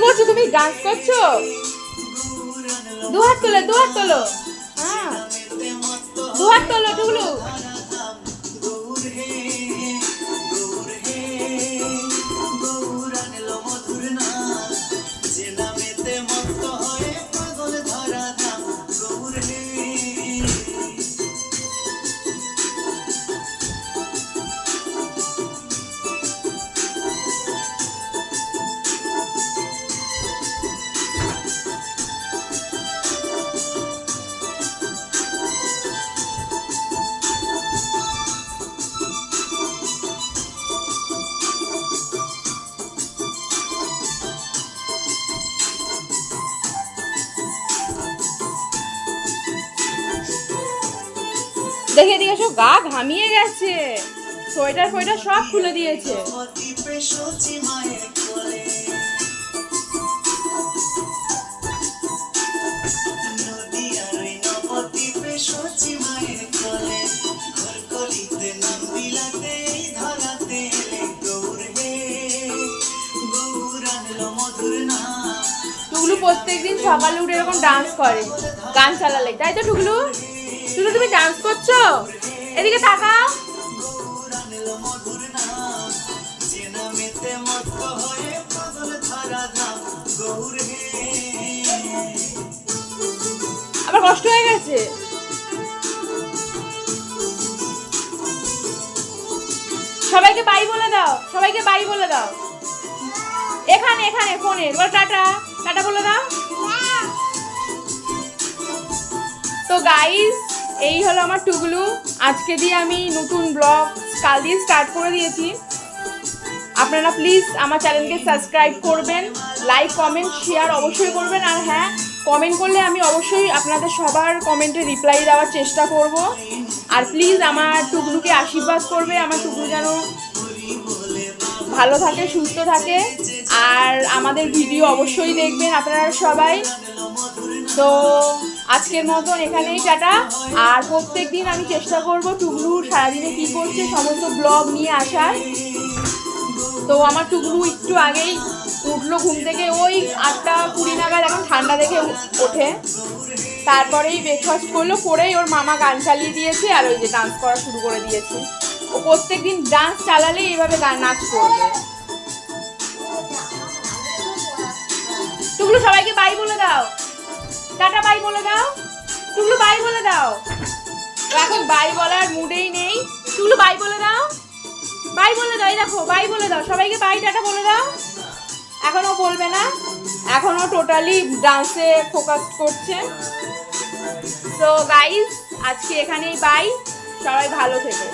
করছো তুমি? ডান্স করছো? দুহাত তোলো, দুহাত তোলো। হ্যাঁ, দুহাত তোলো টুকলু। দেখে দিকে সব গা ঘামিয়ে গেছে, সোয়েটার ফোয়েটার সব খুলে দিয়েছে। টুকলু প্রত্যেকদিন সকালে উঠে এরকম ডান্স করে গান চালালে, তাই তো টুকলু? টুকলু তুমি ডান্স করছো? এদিকে তাকাও। আবার কষ্ট হয়ে গেছে। সবাইকে বাই বলে দাও, সবাইকে বাই বলে দাও। এখানে এখানে ফোনে বল টাটা, টাটা বলে দাও। তো গাইস, এই হলো আমার টুকলু। আজকে দিয়ে আমি নতুন ব্লগ কাল দিয়ে স্টার্ট করে দিয়েছি। আপনারা প্লিজ আমার চ্যানেলকে সাবস্ক্রাইব করবেন, লাইক কমেন্ট শেয়ার অবশ্যই করবেন। আর হ্যাঁ, কমেন্ট করলে আমি অবশ্যই আপনাদের সবার কমেন্টে রিপ্লাই দেওয়ার চেষ্টা করব। আর প্লিজ আমার টুকলুকে আশীর্বাদ করবে, আমার টুকলু যেন ভালো থাকে, সুস্থ থাকে। আর আমাদের ভিডিও অবশ্যই দেখবেন আপনারা সবাই। তো আজকের মতন এখানেই টাটা। আর প্রত্যেক দিন আমি চেষ্টা করব টুকলু সারাদিনে কী করছে সমস্ত ব্লগ নিয়ে আসার। তো আমার টুকলু একটু আগেই উঠলো ঘুম থেকে, ওই 8:20 নাগাদ, এখন ঠান্ডা দেখে ওঠে। তারপরেই ব্রেকফাস্ট করলো, করেই ওর মামা গান চালিয়ে দিয়েছে আর ওই যে ডান্স করা শুরু করে দিয়েছে। ও প্রত্যেক দিন ডান্স চালালেই এইভাবে নাচ করবে। টুকলু সবাইকে বাই বলে দাও, টাটা বাই বলে দাও। টুকলু বাই বলে দাও। এখন বাই বলার মুডেই নেই। টুকলু বাই বলে দাও, বাই বলে দাও। এই দেখো বাই বলে দাও, সবাইকে বাই টাটা বলে দাও। এখনও বলবে না, এখনও টোটালি ডান্সে ফোকাস করছে। তো গাইস, আজকে এখানেই বাই, সবাই ভালো থেকো।